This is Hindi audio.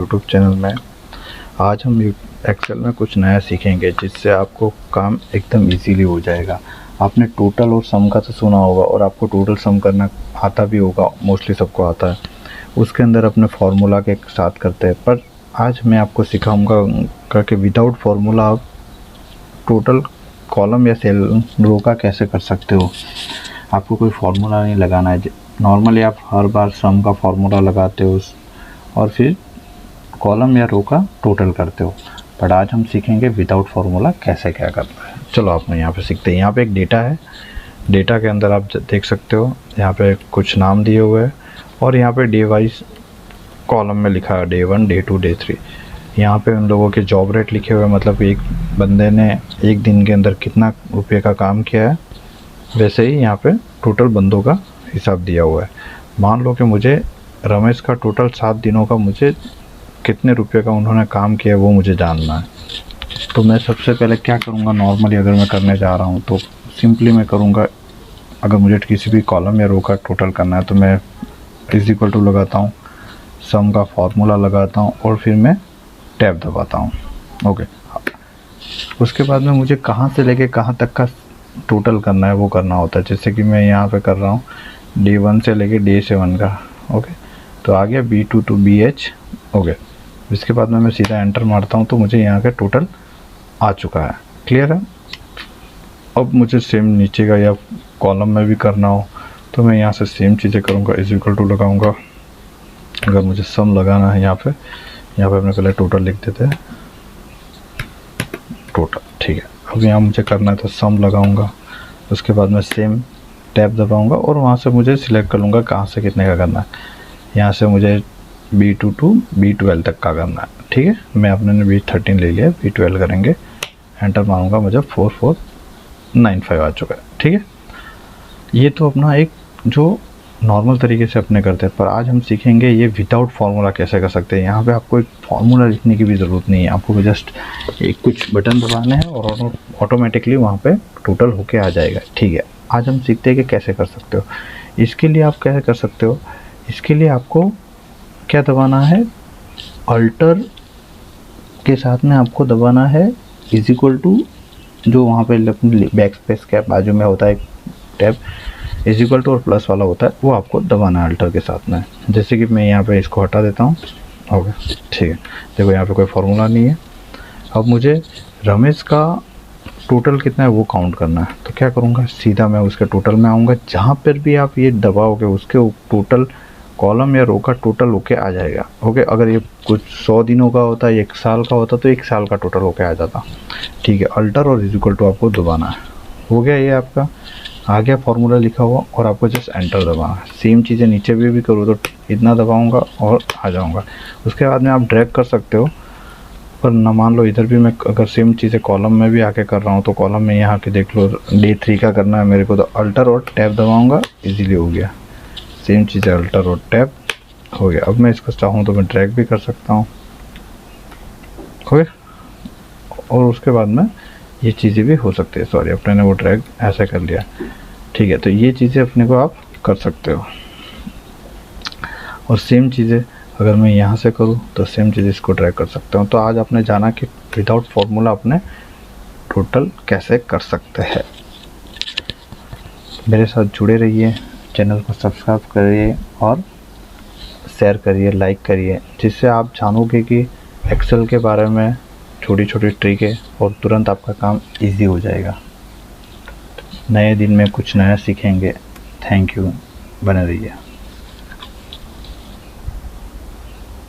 यूट्यूब चैनल में आज हम एक्सेल में कुछ नया सीखेंगे जिससे आपको काम एकदम इजीली हो जाएगा। आपने टोटल और सम का तो सुना होगा और आपको टोटल सम करना आता भी होगा, मोस्टली सबको आता है। उसके अंदर अपने फार्मूला के साथ करते हैं, पर आज मैं आपको सिखाऊंगा कि विदाउट फार्मूला आप टोटल कॉलम या सेल रो का कैसे कर सकते हो। आपको कोई फार्मूला नहीं लगाना है। नॉर्मली आप हर बार सम का फार्मूला लगाते हो और फिर कॉलम या रो का टोटल करते हो, पर आज हम सीखेंगे विदाउट फार्मूला कैसे क्या करना है। चलो आपने यहाँ पे सीखते हैं। यहाँ पे एक डेटा है, डेटा के अंदर आप देख सकते हो यहाँ पे कुछ नाम दिए हुए हैं और यहाँ पे डे वाइज कॉलम में लिखा है डे 1, डे 2, डे 3। यहाँ पे उन लोगों के जॉब रेट लिखे हुए हैं, मतलब एक बंदे ने एक दिन के अंदर कितना रुपये का काम किया है। वैसे ही यहाँ पे टोटल बंदों का हिसाब दिया हुआ है। मान लो कि मुझे रमेश का टोटल 7 दिनों का मुझे कितने रुपये का उन्होंने काम किया वो मुझे जानना है। तो मैं सबसे पहले क्या करूँगा, नॉर्मली अगर मैं करने जा रहा हूँ तो सिंपली मैं करूँगा, अगर मुझे किसी भी कॉलम या रो का टोटल करना है तो मैं इज इक्वल टू लगाता हूँ, सम का फार्मूला लगाता हूँ और फिर मैं टैब दबाता हूँ। ओके, उसके बाद में मुझे कहाँ से लेके कहाँ तक का टोटल करना है वो करना होता है। जैसे कि मैं यहाँ पे कर रहा हूँ डे 1 से लेके डे 7 का। ओके, तो आ गया B2 to BH। ओके, इसके बाद में मैं सीधा एंटर मारता हूँ तो मुझे यहाँ का टोटल आ चुका है। क्लियर है। अब मुझे सेम नीचे का या कॉलम में भी करना हो तो मैं यहाँ से सेम चीज़ें करूँगा, इज इक्वल टू लगाऊँगा। अगर मुझे सम लगाना है यहाँ पे अपने पहले टोटल लिख देते हैं, टोटल। ठीक है, अब यहाँ मुझे करना है तो सम लगाऊँगा। उसके बाद मैं सेम टैब दबाऊँगा और वहाँ से मुझे सिलेक्ट कर लूँगा कहाँ से कितने का करना है। यहाँ से मुझे B2 to B12 तक का करना है। ठीक है, मैं अपने ने B13 ले लिया, B12 करेंगे, एंटर मारूंगा, मुझे 4495 आ चुका है। ठीक है, ये तो अपना एक जो नॉर्मल तरीके से अपने करते हैं, पर आज हम सीखेंगे ये विदाउट फार्मूला कैसे कर सकते हैं। यहाँ पे आपको एक फार्मूला लिखने की भी ज़रूरत नहीं है, आपको जस्ट एक कुछ बटन दबाने हैं और ऑटोमेटिकली वहाँ पे टोटल होके आ जाएगा। ठीक है, आज हम सीखते हैं कि कैसे कर सकते हो। इसके लिए आप कैसे कर सकते हो, इसके लिए आपको क्या दबाना है, अल्टर के साथ में आपको दबाना है इज इक्वल टू, जो वहाँ पे बैक स्पेस के बाजू में होता है टैब, इज इक्वल टू और प्लस वाला होता है, वो आपको दबाना है अल्टर के साथ में। जैसे कि मैं यहाँ पे इसको हटा देता हूँ। ओके, ठीक है, देखो यहाँ पे कोई फार्मूला नहीं है। अब मुझे रमेश का टोटल कितना है वो काउंट करना है, तो क्या करूँगा, सीधा मैं उसके टोटल में आऊँगा। जहाँ पर भी आप ये दबाओगे उसके टोटल कॉलम या रो का टोटल होके आ जाएगा। ओके, अगर ये कुछ 100 दिनों का होता है, 1 साल का होता तो 1 साल का टोटल होके आ जाता। ठीक है, अल्टर और इज इक्वल टू आपको दबाना है। हो गया, ये आपका आ गया फॉर्मूला लिखा हुआ और आपको जस्ट एंटर दबाना है। सेम चीज़ें नीचे भी करूँ तो इतना दबाऊंगा और आ जाऊंगा। उसके बाद में आप ड्रैग कर सकते हो, पर न मान लो इधर भी मैं अगर सेम चीज़ें कॉलम में भी आके कर रहा हूँ तो कॉलम में यहाँ के देख लो डे 3 का करना है मेरे को, तो अल्टर और टैब दबाऊँगा, ईजीली हो गया। सेम चीज़ है, अल्टर और टैब हो गया। अब मैं इसको चाहूँ तो मैं ड्रैग भी कर सकता हूँ। ओके, और उसके बाद में ये चीज़ें भी हो सकती है। सॉरी, अपने ने वो ड्रैग ऐसे कर लिया। ठीक है, तो ये चीज़ें अपने को आप कर सकते हो। और सेम चीज़ें अगर मैं यहाँ से करूँ तो सेम चीज़ इसको ड्रैग कर सकता हूँ। तो आज आपने जाना कि विदाउट फार्मूला अपने टोटल कैसे कर सकते हैं। मेरे साथ जुड़े रहिए, चैनल को सब्सक्राइब करिए और शेयर करिए, लाइक करिए, जिससे आप जानोगे कि एक्सेल के बारे में छोटी छोटी ट्रिकें और तुरंत आपका काम इजी हो जाएगा। नए दिन में कुछ नया सीखेंगे। थैंक यू, बने रहिए।